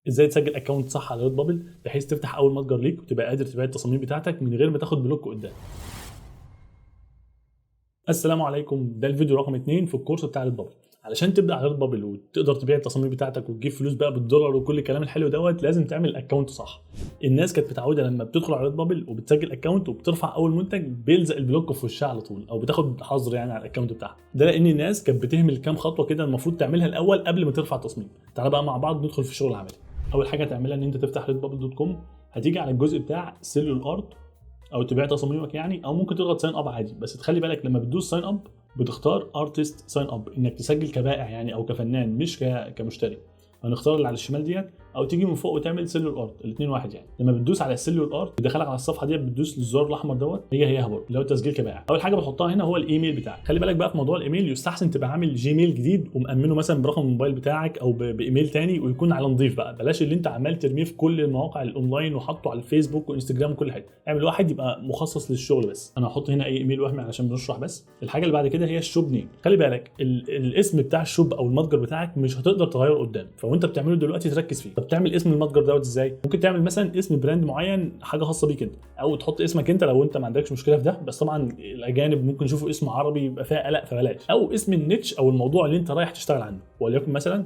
ازاي تسجل اكونت صح على ريد بابل بحيث تفتح اول متجر ليك وتبقى قادر تبيع التصاميم بتاعتك من غير ما تاخد بلوك قدام. السلام عليكم، ده الفيديو رقم 2 في الكورس بتاع ريد بابل. علشان تبدا على ريد بابل وتقدر تبيع التصاميم بتاعتك وتجيب فلوس بقى بالدولار وكل الكلام الحلو دوت، لازم تعمل اكونت صح. الناس كانت متعوده لما بتدخل على ريد بابل وبتسجل اكونت وبترفع اول منتج بيلزق البلوك في وشها على طول، او بتاخد حظر يعني على الاكونت بتاعها. ده لان الناس كانت بتهمل كام خطوه كده المفروض تعملها الاول قبل ما ترفع تصميم. تعالى بقى مع بعض ندخل في الشغل العملي. اول حاجه تعملها ان انت تفتح redbubble.com، هتيجي على الجزء بتاع سيل الارت او تبيع تصاميمك يعني، او ممكن تضغط ساين اب عادي. بس تخلي بالك لما بتدوس ساين اب بتختار ارتست ساين اب، انك تسجل كبائع يعني او كفنان مش كمشتري. هنختار اللي على الشمال ديت، او تيجي من فوق وتعمل سيلول ارت، الاثنين واحد يعني. لما بتدوس على السيلول ارت بيدخلك على الصفحه ديت، بتدوس للزرار الاحمر دوت، هي برضه اللي هو تسجيل كبائع. اول حاجه بحطها هنا هو الايميل بتاعك. خلي بالك بقى في موضوع الايميل، يستحسن تبقى عامل جيميل جديد ومامنه مثلا برقم الموبايل بتاعك او بايميل تاني، ويكون على نظيف بقى. بلاش اللي انت عمال ترميه في كل المواقع الاونلاين وحطه على الفيسبوك وانستجرام وكل حاجه. اعمل واحد يبقى مخصص للشغل بس. انا هحط هنا اي ايميل وهمي علشان بنشرح بس. الحاجه اللي بعد كده هي الشوب نيم. خلي بالك الاسم بتاع الشوب او المتجر بتاعك مش هتقدر تغيره قدام، فوانت بتعمله دلوقتي تركز فيه. طب تعمل اسم المتجر دوت ازاي؟ ممكن تعمل مثلا اسم براند معين، حاجه خاصه بيك انت، او تحط اسمك انت لو انت ما عندكش مشكله في ده. بس طبعا الاجانب ممكن يشوفوا اسم عربي يبقى فيها قلق، فبلاش. او اسم النيتش او الموضوع اللي انت رايح تشتغل عنه، وليكن مثلا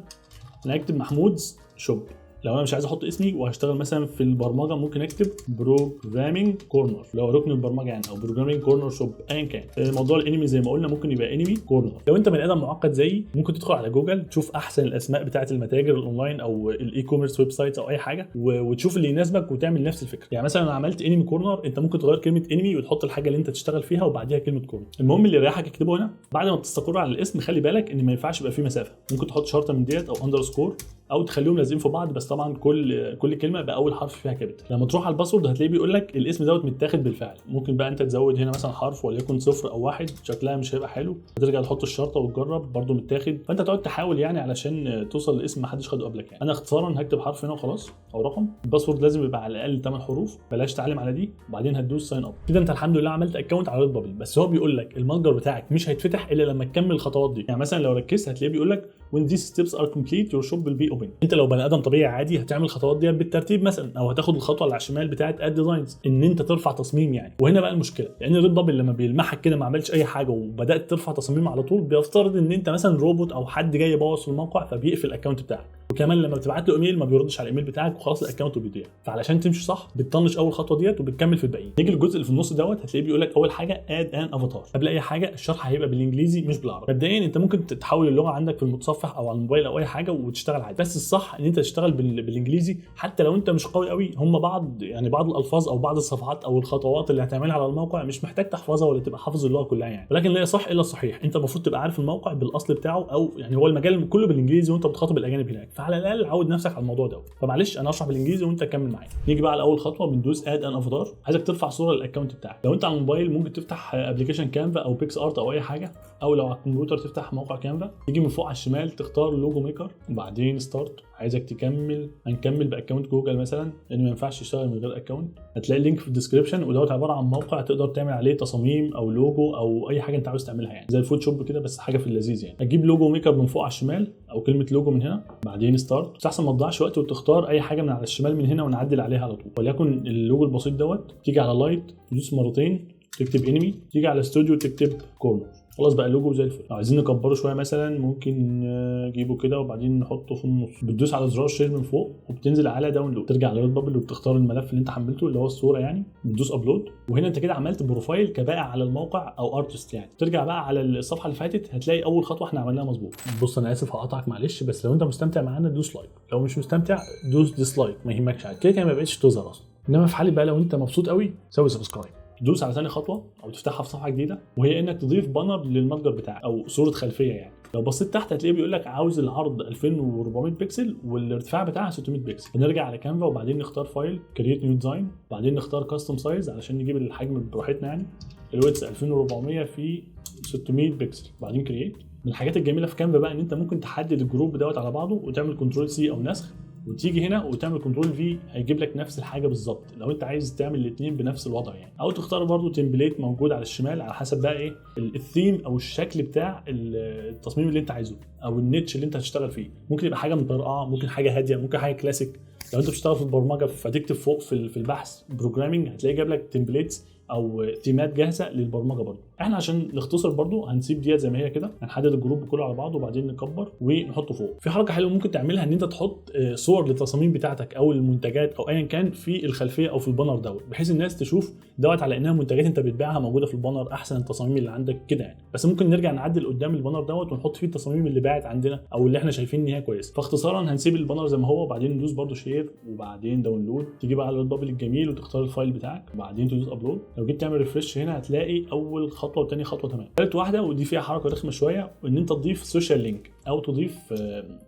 انا اكتب محمود شوب. لو انا مش عايز احط اسمي وهشتغل مثلا في البرمجه، ممكن اكتب بروجرامينج كورنر، لو ركن البرمجه يعني، او بروجرامينج كورنر شوب، ايا كان. موضوع الانمي زي ما قلنا ممكن يبقى انمي كورنر. لو انت بني ادم معقد زيي، ممكن تدخل على جوجل تشوف احسن الاسماء بتاعه المتاجر الاونلاين او الاي كوميرس ويب سايتس او اي حاجه، وتشوف اللي يناسبك وتعمل نفس الفكره. يعني مثلا انا عملت انمي كورنر، انت ممكن تغير كلمه انمي وتحط الحاجه اللي انت تشتغل فيها وبعديها كلمه كورنر. المهم اللي يريحك اكتبه هنا. بعد ما تستقر على الاسم، خلي بالك ان ما ينفعش يبقى فيه مسافه. ممكن تحط شرطه من ديت او اندرسكور، او تخليهم لازقين في بعض، بس طبعا كل كلمه باول حرف فيها كابيتال. لما تروح على الباسورد هتلاقيه بيقول لك الاسم دوت متاخد بالفعل. ممكن بقى انت تزود هنا مثلا حرف وليكن 0 او 1، شكلها مش هيبقى حلو. هترجع تحط الشرطه وتجرب برده متاخد، فانت تقعد تحاول يعني علشان توصل لاسم ما حدش خده قبلك يعني. انا اختصارا هكتب حرف هنا وخلاص او رقم. الباسورد لازم يبقى على الاقل 8 حروف، بلاش تعلم على دي. وبعدين هتدوس ساين اب. كده انت الحمد لله عملت اكونت على ريد بابل. بس هو بيقول لك المتجر بتاعك مش هيتفتح الا لما تكمل الخطوات دي. يعني مثلا لو ركزت هتلاقيه بيقول لك when these steps are complete your shop will be open. انت لو بني ادم طبيعي عادي هتعمل الخطوات دي بالترتيب مثلا، او هتاخد الخطوه اللي على الشمال بتاعه اد ديزاينز ان انت ترفع تصميم يعني. وهنا بقى المشكله، لان ريد بابل لما بيلمحك كده ما عملتش اي حاجه وبدات ترفع تصاميم على طول، بيفترض ان انت مثلا روبوت او حد جاي يبوظ في الموقع، فبيقفل الاكونت بتاعك. وكمان لما بتبعت له ايميل ما بيردش على الايميل بتاعك وخلاص الاكونت بيضيع. فعلشان تمشي صح بتطنش اول خطوه ديت وبتكمل في الباقي. نيجي للجزء اللي في النص دوت، هتلاقيه بيقول لك اول حاجه اد ان افاتار. قبل اي حاجه الشرح هيبقى بالانجليزي مش بالعربي. مبدئيا انت ممكن تحول اللغه عندك في المتصفح او على الموبايل او اي حاجه وتشتغل عادي، بس الصح ان انت تشتغل بالانجليزي. حتى لو انت مش قوي قوي، هم بعض الالفاظ او بعض الصفحات او الخطوات اللي هتعملها على الموقع مش محتاج تحفظها ولا تبقى حافظ اللغه كلها يعني. ولكن لا يصح الا الصحيح، انت المفروض تبقى عارف الموقع بالاصل بتاعه، او يعني هو المجال كله بالانجليزي وانت بتخاطب الاجانب هناك، فعلى الاقل عود نفسك على الموضوع ده. فمعلش انا اشرح بالانجليزي وانت كمل معايا. نيجي بقى على اول خطوه، بندوس اد ان افاتار. عايزك ترفع صوره للاكونت بتاعك. لو انت على الموبايل ممكن تفتح ابلكيشن كانفا او بيكس ارت او اي حاجه، او لو على الكمبيوتر تفتح موقع كانفا. تيجي من فوق على الشمال تختار لوجو ميكر وبعدين ستارت. عايزك تكمل، هنكمل باكونت جوجل مثلا لان ما ينفعش تشتغل من غير اكونت. هتلاقي اللينك في الديسكربشن، ودوت عباره عن موقع تقدر تعمل عليه تصاميم او لوجو او اي حاجه انت عاوز تعملها يعني، زي الفوتوشوب كده بس حاجه في اللذيذ يعني. هتجيب لوجو ميكر من فوق على الشمال او كلمه لوجو من هنا، بعدين ستارت. بس احسن ما تضيعش وقت وتختار اي حاجه من على الشمال من هنا ونعدل عليها على طول. وليكن اللوجو البسيط دوت، تيجي على لايت تدوس مرتين تكتب انمي، تيجي على استوديو تكتب كورنر. خلاص بقى اللوجو زي الفل. لو عايزين نكبره شويه مثلا ممكن نجيبه كده وبعدين نحطه في النص. بتدوس على زرار شير من فوق وبتنزل على داونلود. ترجع على ريد بابل وبتختار الملف اللي انت حملته اللي هو الصوره يعني، بتدوس ابلود. وهنا انت كده عملت بروفايل كبائع على الموقع او ارتست يعني. ترجع بقى على الصفحه اللي فاتت، هتلاقي اول خطوه احنا عملناها مظبوط. بص انا اسف هقطعك معلش، بس لو انت مستمتع معانا دوس لايك، لو مش مستمتع دوس ديسلايك، ما يهمكش عادي. كده ما بقتش تظهر اصلا. انما في حالة بقى لو انت مبسوط قوي سوي سبسكرايب. تدوس على ثاني خطوه او تفتحها في صفحه جديده، وهي انك تضيف بانر للمتجر بتاعك او صوره خلفيه يعني. لو بصيت تحت هتلاقيه بيقول لك عاوز العرض 2400 بكسل والارتفاع بتاعها 600 بكسل. هنرجع على كانفا وبعدين نختار فايل كرييت نيو ديزاين، بعدين نختار كاستم سايز علشان نجيب الحجم براحتنا يعني. الويدث 2400 في 600 بكسل، بعدين كرييت. من الحاجات الجميله في كانفا بقى ان انت ممكن تحدد الجروب دوت على بعضه وتعمل كنترول سي او نسخ، وتيجي هنا وتعمل كنترول في هيجيب لك نفس الحاجه بالظبط لو انت عايز تعمل الاثنين بنفس الوضع يعني. او تختار برضو تمبليت موجود على الشمال على حسب بقى ايه الثيم او الشكل بتاع التصميم اللي انت عايزه او النيتش اللي انت هتشتغل فيه. ممكن يبقى حاجه مطرقعه، ممكن حاجه هاديه، ممكن حاجه كلاسيك. لو انت بتشتغل في البرمجه فتكتب فوق في البحث بروجرامينج هتلاقي جاب لك تمبليتس او تيمات جاهزه للبرمجه برضو. احنا عشان نختصر برضو هنسيب ديت زي ما هي كده، هنحدد الجروب كله على بعضه وبعدين نكبر ونحطه فوق. في حركه حلوه ممكن تعملها ان انت تحط صور للتصاميم بتاعتك او المنتجات او ايا كان في الخلفيه او في البانر دوت، بحيث الناس تشوف دوت على انها منتجات انت بتبيعها موجوده في البانر، احسن التصاميم اللي عندك كده يعني. بس ممكن نرجع نعدل قدام البانر دوت ونحط فيه التصاميم اللي باعت عندنا او اللي احنا شايفين ان هي كويسه. فاختصارا هنسيب البانر زي ما هو وبعدين ندوس برضو شير وبعدين داونلود، تيجي بقى على البابل الجميل وتختار الفايل بتاعك وبعدين تدوس ابلود. لو جيت تعمل ريفرش هنا هتلاقي اول خطوه وثاني خطوه تمام. ثالث واحده ودي فيها حركه رخمه شويه، وان انت تضيف سوشيال لينك او تضيف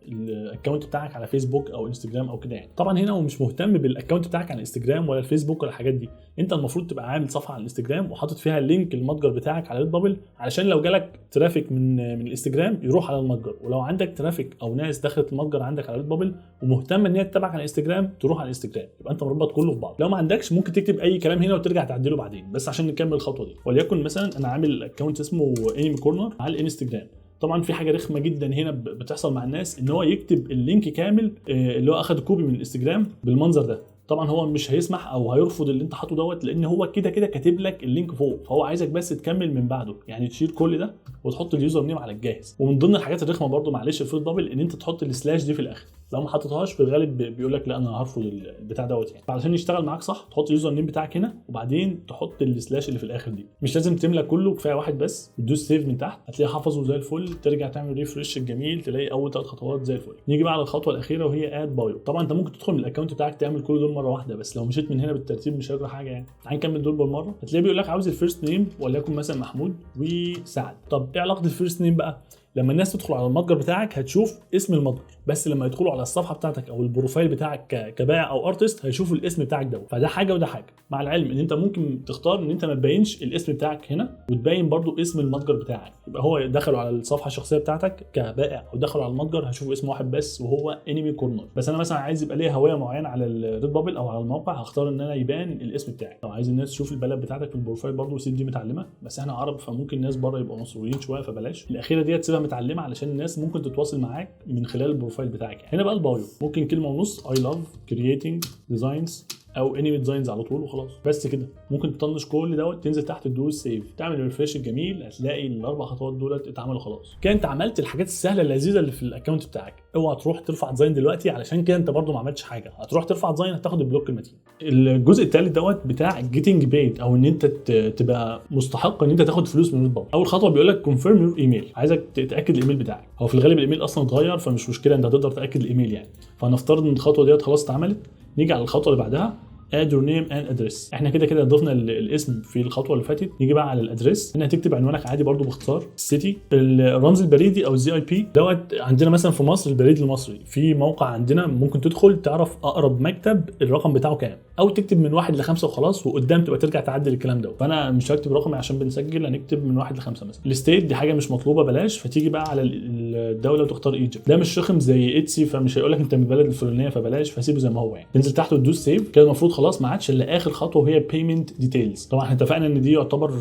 الاكونت بتاعك على فيسبوك او انستجرام او كده يعني. طبعا هنا ومش مهتم بالاكونت بتاعك على انستجرام ولا الفيسبوك ولا الحاجات دي، انت المفروض تبقى عامل صفحه على الانستجرام وحاطط فيها اللينك المتجر بتاعك على ريدبابل علشان لو جالك ترافيك من الانستجرام يروح على المتجر، ولو عندك ترافيك او ناس دخلت المتجر عندك على ريدبابل ومهتمه ان هي تتابعك على الانستجرام تروح على الانستجرام، يبقى انت مربط كله في بعض. لو ما عندكش ممكن تكتب اي كلام هنا وترجع تعدله بعدين، بس عشان نكمل الخطوه دي. وليكن مثلا انا عامل اكونت اسمه انمي كورنر على الانستجرام. طبعا في حاجه رخمه جدا هنا بتحصل مع الناس، ان هو يكتب اللينك كامل اللي هو اخد كوبي من الانستجرام بالمنظر ده. طبعا هو مش هيسمح او هيرفض اللي انت حاطه دوت، لان هو كده كده كاتب لك اللينك فوق، فهو عايزك بس تكمل من بعده، يعني تشيل كل ده وتحط اليوزر نيم على الجاهز. ومن ضمن الحاجات الرخمه برده معلش في ريدبابل ان انت تحط السلاش دي في الاخر، لو ما حطيتهاش في الغالب بيقول لك لا انا هرفض البتاع دوت يعني. علشان يشتغل معاك صح تحط اليوزر نيم بتاعك هنا وبعدين تحط السلاش اللي في الاخر دي، مش لازم تملى كله، كفايه واحد بس. تدوس سيف من تحت هتلاقيه حافظه زي الفل، ترجع تعمل ريفرش الجميل تلاقي اول 3 خطوات زي الفل. نيجي بقى على الخطوه الاخيره وهي اد بايو. طبعا انت ممكن تدخل من الاكونت بتاعك تعمل كل دول مره واحده، بس لو مشيت من هنا بالترتيب مش هيجرى حاجه يعني. هنكمل دول بالمره. هتلاقيه بيقول لك عاوز الفيرست نيم وليكن مثلا محمود وسعد. طب ايه علاقه الفيرست نيم بقى؟ لما الناس تدخل على المتجر بتاعك هتشوف اسم المتجر، بس لما يدخلوا على الصفحه بتاعتك او البروفايل بتاعك كبائع او ارتست هيشوفوا الاسم بتاعك ده. فده حاجه وده حاجه، مع العلم ان انت ممكن تختار ان انت ما تبينش الاسم بتاعك هنا وتبين برضو اسم المتجر بتاعك، يبقى هو دخلوا على الصفحه الشخصيه بتاعتك كبائع او دخلوا على المتجر هيشوفوا اسم واحد بس وهو انمي كورنر. بس انا مثلا عايز يبقى ليه هويه معينه على الريدبابل او على الموقع، هختار ان انا يبان الاسم بتاعي. لو عايز الناس تشوف البلد بتاعتك في البروفايل برضو سيب دي متعلمه، بس احنا عرب فممكن الناس بره يبقوا مصريين شويه فبلاش. الاخيره دي تسيبها متعلمه علشان الناس ممكن تتواصل معاك من خلال البروفايل بتاعك. هنا بقى البايو ممكن كلمه ونص I love creating designs او انمي ديزاينز على طول وخلاص، بس كده. ممكن تطنش كل دوت تنزل تحت تدوس سيف تعمل ريفريش الجميل هتلاقي الاربع خطوات دولت اتعملوا خلاص. كده انت عملت الحاجات السهله اللذيذه اللي في الاكونت بتاعك. اوعى تروح ترفع ديزاين دلوقتي علشان كده انت برده ما عملتش حاجه، هتروح ترفع ديزاين هتاخد البلوك المتين. الجزء الثالث دوت بتاع جيتنج بيد او ان انت تبقى مستحق ان انت تاخد فلوس من ريدبابل. اول خطوه بيقول لك كونفيرم يور ايميل، عايزك تتاكد الايميل بتاعك. هو في الغالب الايميل اصلا اتغير فمش مشكله، انت هتقدر تاكد الايميل يعني. فهنفترض ان الخطوه ديت خلاص اتعملت. نيجي على الخطوه اللي بعدها add your name and address. احنا كده ضفنا الاسم في الخطوه اللي فاتت. نيجي بقى على الادريس، هنا هتكتب عنوانك عادي برضو باختصار، السيتي، الرمز البريدي او الزي اي بي دوت. عندنا مثلا في مصر البريد المصري، في موقع عندنا ممكن تدخل تعرف اقرب مكتب الرقم بتاعه كام، او تكتب من 1 ل5 وخلاص، وقدام تبقى ترجع تعدل الكلام ده. فانا مش هكتب رقمي عشان بنسجل، هنكتب من 1 ل5 مثلا. الستيت دي حاجه مش مطلوبه بلاش، فتيجي بقى على الدوله وتختار ايجيبت. ده مش رقم زي اتسي فمش هيقول لك انت من البلد الفلانيه فبلاش، فسيبه زي ما هو يعني. تنزل تحت وتدوس سيف كده. المفروض خلاص ما عادش الا اخر خطوه وهي بيمنت ديتيلز. طبعا احنا اتفقنا ان دي يعتبر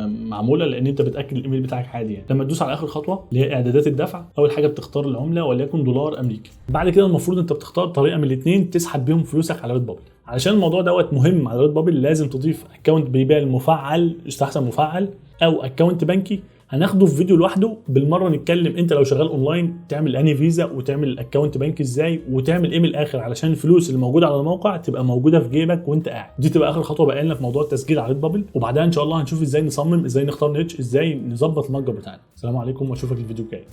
معموله لان انت بتاكد الايميل بتاعك عادي يعني. لما تدوس على اخر خطوه اللي هي اعدادات الدفع، اول حاجه بتختار العمله وليكن دولار امريكي. بعد كده المفروض انت بتختار طريقه من الاثنين تسحب بيهم فلوسك على ريدبابل. علشان الموضوع دوت مهم على ريدبابل لازم تضيف اكونت بايبال مفعل، يستحسن مفعل، او اكونت بنكي. هناخده في فيديو لوحده بالمره نتكلم انت لو شغال اونلاين تعمل انهي فيزا وتعمل الاكونت بنك ازاي وتعمل ايه من الاخر علشان الفلوس اللي موجوده على الموقع تبقى موجوده في جيبك وانت قاعد. دي تبقى اخر خطوه بقى لنا في موضوع التسجيل على ريدبابل، وبعدها ان شاء الله هنشوف ازاي نصمم، ازاي نختار نيتش، ازاي نظبط المتجر بتاعنا. السلام عليكم واشوفك الفيديو الجاي.